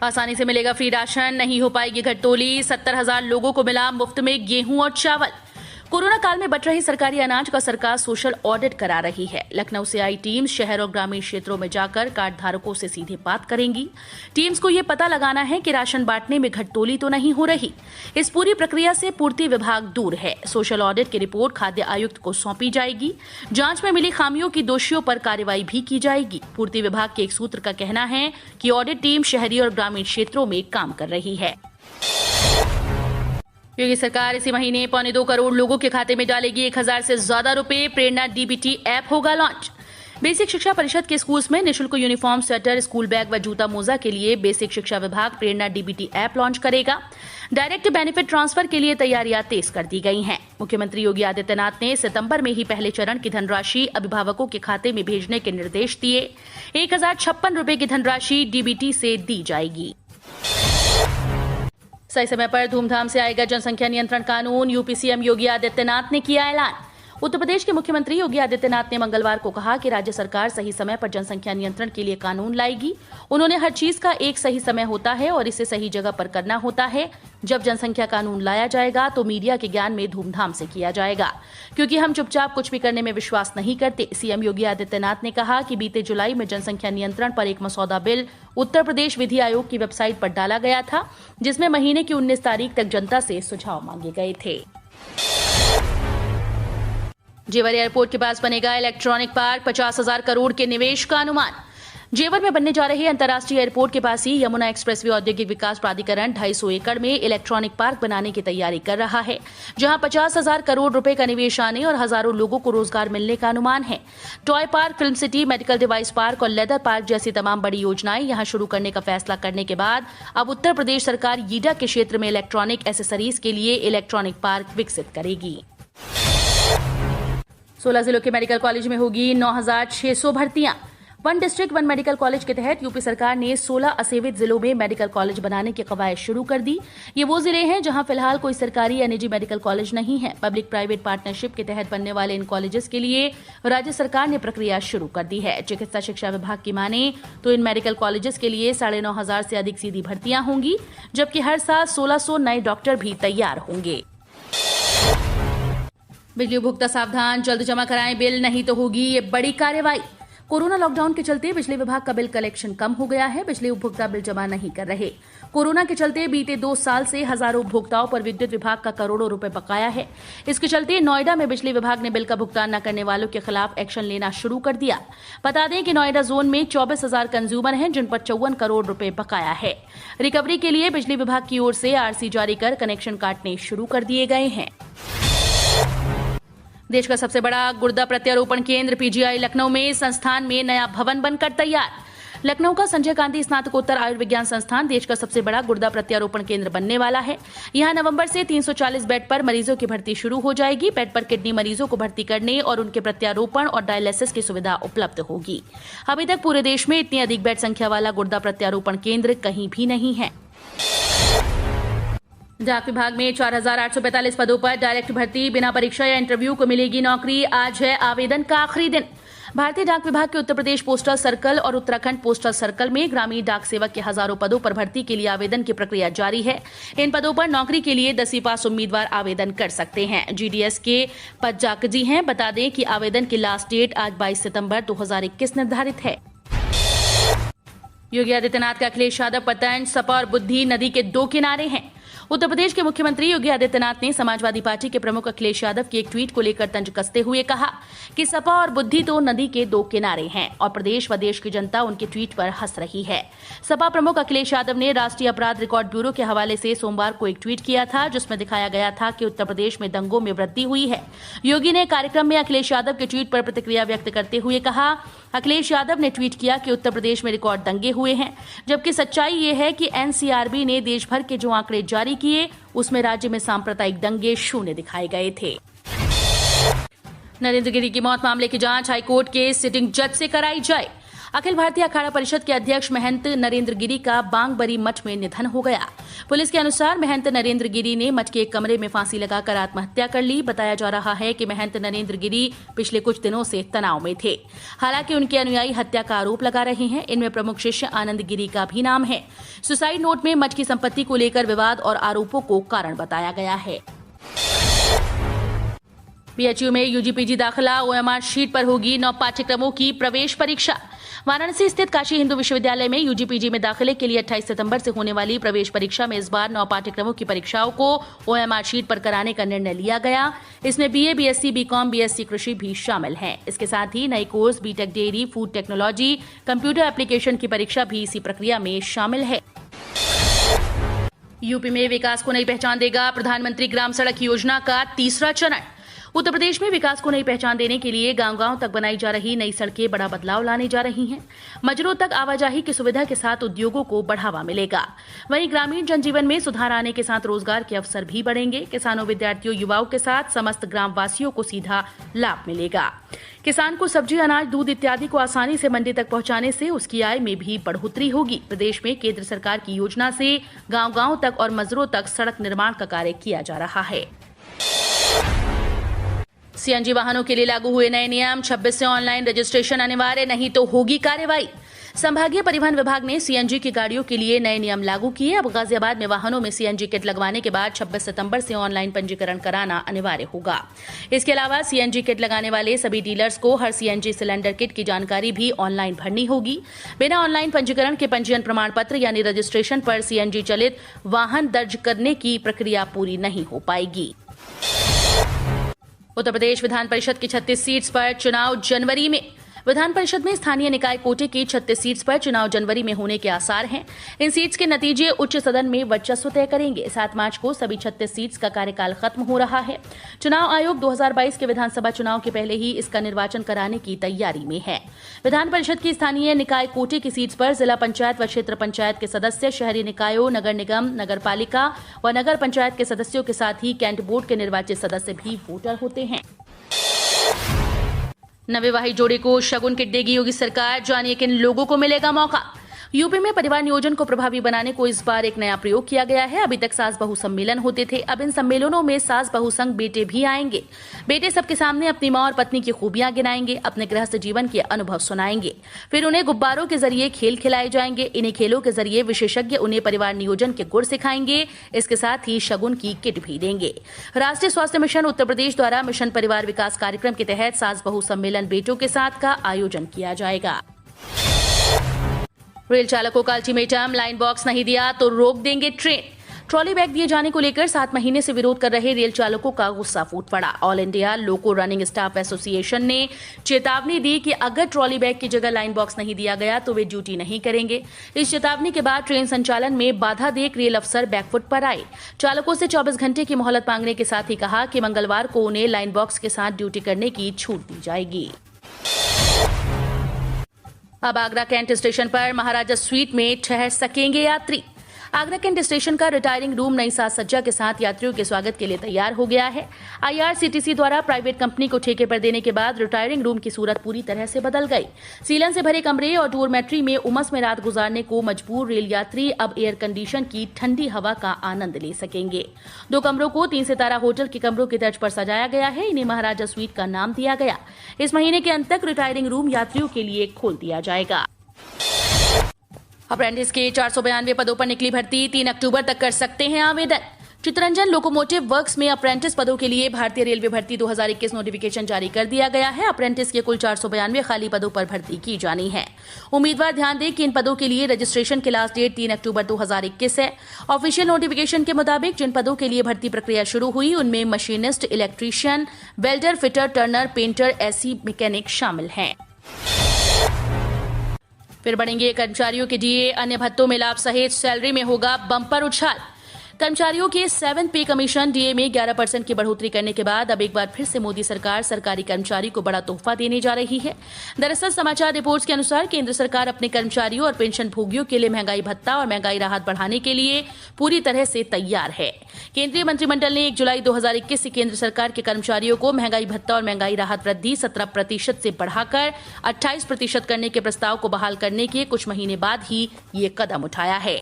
आसानी से मिलेगा फ्री राशन, नहीं हो पाएगी घटतोली। 70,000 लोगों को मिला मुफ्त में गेहूं और चावल। कोरोना काल में बच रही सरकारी अनाज का सरकार सोशल ऑडिट करा रही है। लखनऊ से आई टीम शहर और ग्रामीण क्षेत्रों में जाकर कार्ड धारकों से सीधे बात करेंगी। टीम्स को ये पता लगाना है कि राशन बांटने में घटतोली तो नहीं हो रही। इस पूरी प्रक्रिया से पूर्ति विभाग दूर है। सोशल ऑडिट की रिपोर्ट खाद्य आयुक्त को सौंपी जाएगी। जांच में मिली खामियों की दोषियों पर कार्रवाई भी की जाएगी। पूर्ति विभाग के एक सूत्र का कहना है कि ऑडिट टीम शहरी और ग्रामीण क्षेत्रों में काम कर रही है। योगी सरकार इसी महीने 1.25 करोड़ लोगों के खाते में डालेगी 1,000 से ज्यादा रुपए। प्रेरणा डीबीटी ऐप होगा लॉन्च। बेसिक शिक्षा परिषद के स्कूल्स में निःशुल्क यूनिफॉर्म, स्वेटर, स्कूल बैग व जूता मोजा के लिए बेसिक शिक्षा विभाग प्रेरणा डीबीटी ऐप लॉन्च करेगा। डायरेक्ट बेनिफिट ट्रांसफर के लिए तैयारियां तेज कर दी गई हैं। मुख्यमंत्री योगी आदित्यनाथ ने सितंबर में ही पहले चरण की धनराशि अभिभावकों के खाते में भेजने के निर्देश दिए। 1,056 रुपए की धनराशि डीबीटी से दी जाएगी। सही समय पर धूमधाम से आएगा जनसंख्या नियंत्रण कानून। यूपी सीएम योगी आदित्यनाथ ने किया ऐलान। उत्तर प्रदेश के मुख्यमंत्री योगी आदित्यनाथ ने मंगलवार को कहा कि राज्य सरकार सही समय पर जनसंख्या नियंत्रण के लिए कानून लाएगी। उन्होंने हर चीज का एक सही समय होता है और इसे सही जगह पर करना होता है। जब जनसंख्या कानून लाया जाएगा तो मीडिया के ज्ञान में धूमधाम से किया जाएगा, क्योंकि हम चुपचाप कुछ भी करने में विश्वास नहीं करते। सीएम योगी आदित्यनाथ ने कहा कि बीते जुलाई में जनसंख्या नियंत्रण पर एक मसौदा बिल उत्तर प्रदेश विधि आयोग की वेबसाइट पर डाला गया था, जिसमें महीने की 19 तारीख तक जनता से सुझाव मांगे गए थे। जेवर एयरपोर्ट के पास बनेगा इलेक्ट्रॉनिक पार्क। 50,000 करोड़ के निवेश का अनुमान। जेवर में बनने जा रहे अंतर्राष्ट्रीय एयरपोर्ट के पास ही यमुना एक्सप्रेसवे औद्योगिक विकास प्राधिकरण 250 एकड़ में इलेक्ट्रॉनिक पार्क बनाने की तैयारी कर रहा है, जहां 50,000 करोड़ रुपए का निवेश आने और हजारों लोगों को रोजगार मिलने का अनुमान है। Toy park, film city, medical device park और लेदर पार्क जैसी तमाम बड़ी योजनाएं यहां शुरू करने का फैसला करने के बाद अब उत्तर प्रदेश सरकार ईडा के क्षेत्र में इलेक्ट्रॉनिक एसेसरीज के लिए इलेक्ट्रॉनिक पार्क विकसित करेगी। 16 जिलों के मेडिकल कॉलेज में होगी 9,600 भर्तियां। One district one medical college के तहत यूपी सरकार ने 16 असेवित जिलों में मेडिकल कॉलेज बनाने की कवायद शुरू कर दी। ये वो जिले हैं जहां फिलहाल कोई सरकारी या निजी मेडिकल कॉलेज नहीं है। पब्लिक प्राइवेट पार्टनरशिप के तहत बनने वाले इन कॉलेजेस के लिए राज्य सरकार ने प्रक्रिया शुरू कर दी है। चिकित्सा शिक्षा विभाग की माने तो इन मेडिकल कॉलेजेस के लिए 9,500 से अधिक सीधी भर्तियां होंगी, जबकि हर साल 1,600 नए डॉक्टर भी तैयार होंगे। बिजली उपभोक्ता सावधान, जल्द जमा कराएं बिल, नहीं तो होगी ये बड़ी कार्रवाई। कोरोना लॉकडाउन के चलते बिजली विभाग का बिल कलेक्शन कम हो गया है। बिजली उपभोक्ता बिल जमा नहीं कर रहे। कोरोना के चलते बीते 2 साल से हजारों उपभोक्ताओं पर विद्युत विभाग का करोड़ों रुपए बकाया है। इसके चलते नोएडा में बिजली विभाग ने बिल का भुगतान न करने वालों के खिलाफ एक्शन लेना शुरू कर दिया। बता दें कि नोएडा जोन में 24,000 कंज्यूमर हैं, जिन पर 54 करोड़ रुपए बकाया है। रिकवरी के लिए बिजली विभाग की ओर से आरसी जारी कर कनेक्शन काटने शुरू कर दिए गए हैं। देश का सबसे बड़ा गुर्दा प्रत्यारोपण केंद्र पीजीआई लखनऊ में संस्थान में नया भवन बनकर तैयार। लखनऊ का संजय गांधी स्नातकोत्तर आयुर्विज्ञान संस्थान देश का सबसे बड़ा गुर्दा प्रत्यारोपण केंद्र बनने वाला है। यहां नवंबर से 340 बेड पर मरीजों की भर्ती शुरू हो जाएगी। बेड पर किडनी मरीजों को भर्ती करने और उनके प्रत्यारोपण और डायलिसिस की सुविधा उपलब्ध होगी। अभी तक पूरे देश में इतनी अधिक बेड संख्या वाला गुर्दा प्रत्यारोपण केंद्र कहीं भी नहीं है। डाक विभाग में 4,845 पदों पर डायरेक्ट भर्ती, बिना परीक्षा या इंटरव्यू को मिलेगी नौकरी। आज है आवेदन का आखिरी दिन। भारतीय डाक विभाग के उत्तर प्रदेश पोस्टल सर्कल और उत्तराखंड पोस्टल सर्कल में ग्रामीण डाक सेवक के हजारों पदों पर भर्ती के लिए आवेदन की प्रक्रिया जारी है। इन पदों पर नौकरी के लिए 10वीं पास उम्मीदवार आवेदन कर सकते हैं। जीडीएस के पद जाकजी हैं। बता दें कि आवेदन की लास्ट डेट आज 22 सितंबर 2021 निर्धारित है। योगी आदित्यनाथ का अखिलेश यादव पतन, सपा और बुद्धि नदी के 2 किनारे हैं। उत्तर प्रदेश के मुख्यमंत्री योगी आदित्यनाथ ने समाजवादी पार्टी के प्रमुख अखिलेश यादव की एक ट्वीट को लेकर तंज कसते हुए कहा कि सपा और बुद्धि तो नदी के 2 किनारे हैं और प्रदेश व देश की जनता उनके ट्वीट पर हंस रही है। सपा प्रमुख अखिलेश यादव ने राष्ट्रीय अपराध रिकॉर्ड ब्यूरो के हवाले से सोमवार को एक ट्वीट किया था, जिसमें दिखाया गया था कि उत्तर प्रदेश में दंगों में वृद्धि हुई है। योगी ने कार्यक्रम में अखिलेश यादव के ट्वीट पर प्रतिक्रिया व्यक्त करते हुए कहा, अखिलेश यादव ने ट्वीट किया कि उत्तर प्रदेश में रिकॉर्ड दंगे हुए हैं, जबकि सच्चाई ये है कि एनसीआरबी ने देश भर के जो आंकड़े जारी किए उसमें राज्य में सांप्रदायिक दंगे शून्य दिखाए गए थे। नरेंद्र गिरी की मौत मामले की जांच हाईकोर्ट के सिटिंग जज से कराई जाए। अखिल भारतीय अखाड़ा परिषद के अध्यक्ष महंत नरेंद्र गिरी का बांगबरी मठ में निधन हो गया। पुलिस के अनुसार महंत नरेंद्र गिरी ने मठ के एक कमरे में फांसी लगाकर आत्महत्या कर ली। बताया जा रहा है कि महंत नरेंद्र गिरी पिछले कुछ दिनों से तनाव में थे। हालांकि उनके अनुयायी हत्या का आरोप लगा रहे हैं। इनमें प्रमुख शिष्य आनंद गिरी का भी नाम है। सुसाइड नोट में मठ की संपत्ति को लेकर विवाद और आरोपों को कारण बताया गया है। बीएचयू में यूजी-पीजी दाखिला ओएमआर शीट पर होगी 9 पाठ्यक्रमों की प्रवेश परीक्षा। वाराणसी स्थित काशी हिंदू विश्वविद्यालय में यूजी-पीजी में दाखिले के लिए 28 सितंबर से होने वाली प्रवेश परीक्षा में इस बार 9 पाठ्यक्रमों की परीक्षाओं को ओएमआर शीट पर कराने का निर्णय लिया गया। इसमें बीए, बीएससी, बीकॉम, बीएससी कृषि भी शामिल हैं। इसके साथ ही नई course BTech dairy, food technology, computer application की परीक्षा भी इसी प्रक्रिया में शामिल है। यूपी में विकास को नई पहचान देगा प्रधानमंत्री ग्राम सड़क योजना का तीसरा चरण। उत्तर प्रदेश में विकास को नई पहचान देने के लिए गांव-गांव तक बनाई जा रही नई सड़कें बड़ा बदलाव लाने जा रही हैं। मजरों तक आवाजाही की सुविधा के साथ उद्योगों को बढ़ावा मिलेगा। वहीं ग्रामीण जनजीवन में सुधार आने के साथ रोजगार के अवसर भी बढ़ेंगे। किसानों, विद्यार्थियों, युवाओं के साथ समस्त ग्रामवासियों को सीधा लाभ मिलेगा। किसान को सब्जी, अनाज, दूध इत्यादि को आसानी से मंडी तक पहुंचाने से उसकी आय में भी बढ़ोतरी होगी। प्रदेश में केंद्र सरकार की योजना से गांव-गांव तक और मजरों तक सड़क निर्माण का कार्य किया जा रहा है। सीएनजी वाहनों के लिए लागू हुए नए नियम। 26 से ऑनलाइन रजिस्ट्रेशन अनिवार्य, नहीं तो होगी कार्रवाई। संभागीय परिवहन विभाग ने सीएनजी की गाड़ियों के लिए नए नियम लागू किए। अब गाजियाबाद में वाहनों में सीएनजी किट लगवाने के बाद 26 सितंबर से ऑनलाइन पंजीकरण कराना अनिवार्य होगा। इसके अलावा सीएनजी किट लगाने वाले सभी डीलर्स को हर सीएनजी सिलेंडर किट की जानकारी भी ऑनलाइन भरनी होगी। बिना ऑनलाइन पंजीकरण के पंजीयन प्रमाण पत्र यानी रजिस्ट्रेशन पर सीएनजी चलित वाहन दर्ज करने की प्रक्रिया पूरी नहीं हो पाएगी। उत्तर प्रदेश विधान परिषद की 36 सीट्स पर चुनाव जनवरी में। विधान परिषद में स्थानीय निकाय कोटे की 36 सीट्स पर चुनाव जनवरी में होने के आसार हैं। इन सीट्स के नतीजे उच्च सदन में वर्चस्व तय करेंगे। 7 मार्च को सभी 36 सीट्स का कार्यकाल खत्म हो रहा है। चुनाव आयोग 2022 के विधानसभा चुनाव के पहले ही इसका निर्वाचन कराने की तैयारी में है। विधान परिषद की स्थानीय निकाय कोटे की सीट्स पर जिला पंचायत व क्षेत्र पंचायत के सदस्य, शहरी निकायों, नगर निगम, नगर पालिका व नगर पंचायत के सदस्यों के साथ ही कैंट बोर्ड के निर्वाचित सदस्य भी वोटर होते हैं। नवविवाहित जोड़े को शगुन किट देगी योगी सरकार। जानिए किन लोगों को मिलेगा मौका। यूपी में परिवार नियोजन को प्रभावी बनाने को इस बार एक नया प्रयोग किया गया है। अभी तक सास बहू सम्मेलन होते थे। अब इन सम्मेलनों में सास बहू संग बेटे भी आएंगे। बेटे सबके सामने अपनी मां और पत्नी की खूबियां गिनाएंगे, अपने गृहस्थ जीवन के अनुभव सुनाएंगे। फिर उन्हें गुब्बारों के जरिए खेल खिलाए जाएंगे। इन्हीं खेलों के जरिए विशेषज्ञ उन्हें परिवार नियोजन के गुर सिखाएंगे। इसके साथ ही शगुन की किट भी देंगे। राष्ट्रीय स्वास्थ्य मिशन उत्तर प्रदेश द्वारा मिशन परिवार विकास कार्यक्रम के तहत सास बहू सम्मेलन बेटों के साथ का आयोजन किया जाएगा। रेल चालकों का अल्टीमेटम, लाइन बॉक्स नहीं दिया तो रोक देंगे ट्रेन। ट्रॉली बैग दिए जाने को लेकर 7 महीने से विरोध कर रहे रेल चालकों का गुस्सा फूट पड़ा। ऑल इंडिया लोको रनिंग स्टाफ एसोसिएशन ने चेतावनी दी कि अगर ट्रॉली बैग की जगह लाइन बॉक्स नहीं दिया गया तो वे ड्यूटी नहीं करेंगे। इस चेतावनी के बाद ट्रेन संचालन में बाधा देख रेल अफसर बैकफुट पर आए। चालकों से 24 घंटे की मोहलत मांगने के साथ ही कहा कि मंगलवार को उन्हें लाइन बॉक्स के साथ ड्यूटी करने की छूट दी जाएगी। अब आगरा कैंट स्टेशन पर महाराजा स्वीट में ठहर सकेंगे यात्री। आगरा कैंट स्टेशन का रिटायरिंग रूम नई साज सज्जा के साथ यात्रियों के स्वागत के लिए तैयार हो गया है। आईआरसीटीसी द्वारा प्राइवेट कंपनी को ठेके पर देने के बाद रिटायरिंग रूम की सूरत पूरी तरह से बदल गई। सीलन से भरे कमरे और डोरमेट्री में उमस में रात गुजारने को मजबूर रेल यात्री अब एयर कंडीशन की ठंडी हवा का आनंद ले सकेंगे। 2 कमरों को 3 सितारा होटल के कमरों की तर्ज पर सजाया गया है। इन्हें महाराजा स्वीट का नाम दिया गया। इस महीने के अंत तक रिटायरिंग रूम यात्रियों के लिए खोल दिया जाएगा। अप्रेंटिस के 492 पदों पर निकली भर्ती। 3 अक्टूबर तक कर सकते हैं आवेदन। चित्तरंजन लोकोमोटिव वर्क्स में अप्रेंटिस पदों के लिए भारतीय रेलवे भर्ती 2021 नोटिफिकेशन जारी कर दिया गया है। अप्रेंटिस के कुल 492 खाली पदों पर भर्ती की जानी है। उम्मीदवार ध्यान दें कि इन पदों के लिए रजिस्ट्रेशन की लास्ट डेट 3 अक्टूबर 2021 है। ऑफिशियल नोटिफिकेशन के मुताबिक जिन पदों के लिए भर्ती प्रक्रिया शुरू हुई उनमें machinist, electrician, welder, fitter, Turner, painter, AC mechanic शामिल हैं। फिर बढ़ेंगे कर्मचारियों के डीए, अन्य भत्तों में लाभ सहित सैलरी में होगा बम्पर उछाल। कर्मचारियों के 7th पे कमीशन डीए में 11% की बढ़ोतरी करने के बाद अब एक बार फिर से मोदी सरकार सरकारी कर्मचारी को बड़ा तोहफा देने जा रही है। दरअसल समाचार रिपोर्ट्स के अनुसार केंद्र सरकार अपने कर्मचारियों और पेंशन भोगियों के लिए महंगाई भत्ता और महंगाई राहत बढ़ाने के लिए पूरी तरह से तैयार है। केंद्रीय मंत्रिमंडल ने 1 जुलाई 2021 से केंद्र सरकार के कर्मचारियों को महंगाई भत्ता और महंगाई राहत वृद्धि 17% से बढ़ाकर 28% करने के प्रस्ताव को बहाल करने के कुछ महीने बाद ही ये कदम उठाया है।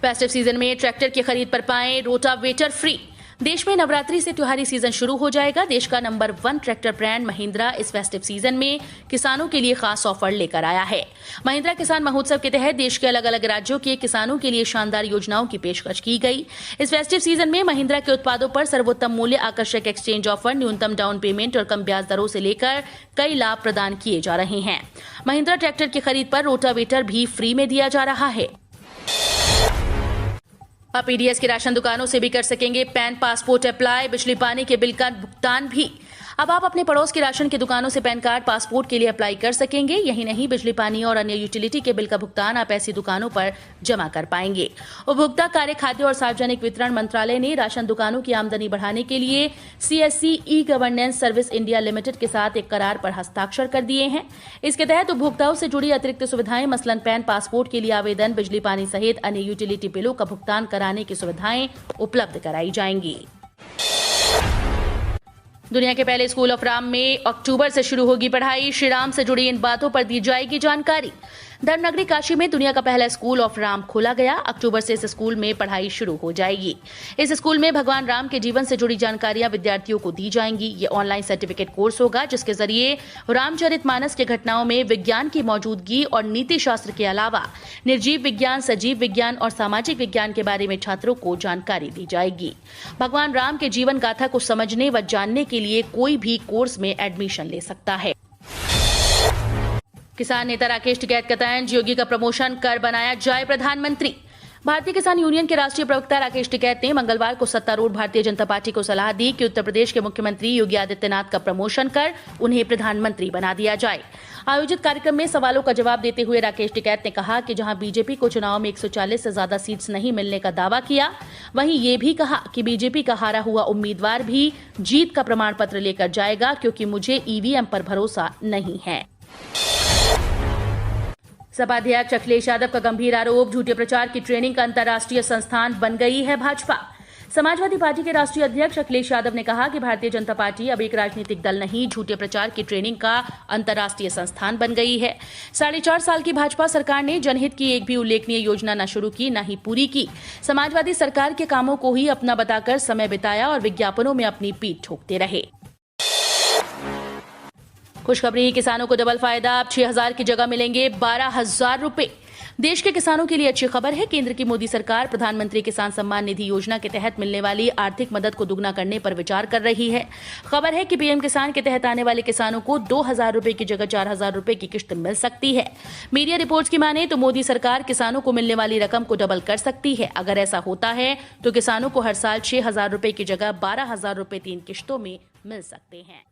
फेस्टिव सीजन में ट्रैक्टर की खरीद पर पाएं रोटावेटर फ्री। देश में नवरात्रि से त्योहारी सीजन शुरू हो जाएगा। देश का नंबर 1 ट्रैक्टर ब्रांड महिंद्रा इस फेस्टिव सीजन में किसानों के लिए खास ऑफर लेकर आया है। महिंद्रा किसान महोत्सव के तहत देश के अलग अलग राज्यों के किसानों के लिए शानदार योजनाओं की पेशकश की गई। इस फेस्टिव सीजन में महिंद्रा के उत्पादों पर सर्वोत्तम मूल्य, आकर्षक एक्सचेंज ऑफर, न्यूनतम डाउन पेमेंट और कम ब्याज दरों से लेकर कई लाभ प्रदान किए जा रहे हैं। महिंद्रा ट्रैक्टर की खरीद पर रोटावेटर भी फ्री में दिया जा रहा है। अब पीडीएस की राशन दुकानों से भी कर सकेंगे पैन पासपोर्ट अप्लाई, बिजली पानी के बिल का भुगतान भी। अब आप अपने पड़ोस की राशन की दुकानों से पैन कार्ड, पासपोर्ट के लिए अप्लाई कर सकेंगे। यही नहीं, बिजली पानी और अन्य यूटिलिटी के बिल का भुगतान आप ऐसी दुकानों पर जमा कर पाएंगे। उपभोक्ता कार्य, खाद्य और सार्वजनिक वितरण मंत्रालय ने राशन दुकानों की आमदनी बढ़ाने के लिए CSC e governance service India limited के साथ एक करार पर हस्ताक्षर कर दिए हैं। इसके तहत उपभोक्ताओं से जुड़ी अतिरिक्त सुविधाएं, मसलन पैन, पासपोर्ट के लिए आवेदन, बिजली पानी सहित अन्य यूटिलिटी बिलों का भुगतान कराने की सुविधाएं उपलब्ध कराई जाएंगी। दुनिया के पहले स्कूल ऑफ राम में अक्टूबर से शुरू होगी पढ़ाई। श्री राम से जुड़ी इन बातों पर दी जाएगी जानकारी। धर्मनगरी काशी में दुनिया का पहला स्कूल ऑफ राम खोला गया। अक्टूबर से इस स्कूल में पढ़ाई शुरू हो जाएगी। इस स्कूल में भगवान राम के जीवन से जुड़ी जानकारियां विद्यार्थियों को दी जाएंगी। ये ऑनलाइन सर्टिफिकेट कोर्स होगा जिसके जरिए रामचरितमानस के घटनाओं में विज्ञान की मौजूदगी और नीति शास्त्र के अलावा निर्जीव विज्ञान, सजीव विज्ञान और सामाजिक विज्ञान के बारे में छात्रों को जानकारी दी जाएगी। भगवान राम के जीवन गाथा को समझने व जानने के लिए कोई भी कोर्स में एडमिशन ले सकता है। किसान नेता राकेश टिकैत का तंज, योगी का प्रमोशन कर बनाया जाए प्रधानमंत्री। भारतीय किसान यूनियन के राष्ट्रीय प्रवक्ता राकेश टिकैत ने मंगलवार को सत्तारूढ़ भारतीय जनता पार्टी को सलाह दी कि उत्तर प्रदेश के मुख्यमंत्री योगी आदित्यनाथ का प्रमोशन कर उन्हें प्रधानमंत्री बना दिया जाए। आयोजित कार्यक्रम में सवालों का जवाब देते हुए राकेश टिकैत ने कहा कि जहां बीजेपी को चुनाव में 140 से ज्यादा सीट्स नहीं मिलने का दावा किया, वहीं ये भी कहा कि बीजेपी का हारा हुआ उम्मीदवार भी जीत का प्रमाण पत्र लेकर जाएगा, क्योंकि मुझे ईवीएम पर भरोसा नहीं है। सपा अध्यक्ष अखिलेश यादव का गंभीर आरोप, झूठे प्रचार की ट्रेनिंग का अंतर्राष्ट्रीय संस्थान बन गई है भाजपा। समाजवादी पार्टी के राष्ट्रीय अध्यक्ष अखिलेश यादव ने कहा कि भारतीय जनता पार्टी अब एक राजनीतिक दल नहीं, झूठे प्रचार की ट्रेनिंग का अंतर्राष्ट्रीय संस्थान बन गई है। 4.5 साल की भाजपा सरकार ने जनहित की एक भी उल्लेखनीय योजना न शुरू की, न ही पूरी की। समाजवादी सरकार के कामों को ही अपना बताकर समय बिताया और विज्ञापनों में अपनी पीठ ठोकते रहे। खुशखबरी, किसानों को डबल फायदा, अब 6,000 की जगह मिलेंगे 12,000 रुपए। देश के किसानों के लिए अच्छी खबर है। केंद्र की मोदी सरकार प्रधानमंत्री किसान सम्मान निधि योजना के तहत मिलने वाली आर्थिक मदद को दुगना करने पर विचार कर रही है। खबर है कि पीएम किसान के तहत आने वाले किसानों को 2,000 रुपए की जगह 4,000 रुपए की किश्त मिल सकती है। मीडिया रिपोर्ट्स की माने तो मोदी सरकार किसानों को मिलने वाली रकम को डबल कर सकती है। अगर ऐसा होता है तो किसानों को हर साल 6,000 रुपए की जगह 12,000 रुपए 3 किश्तों में मिल सकते हैं।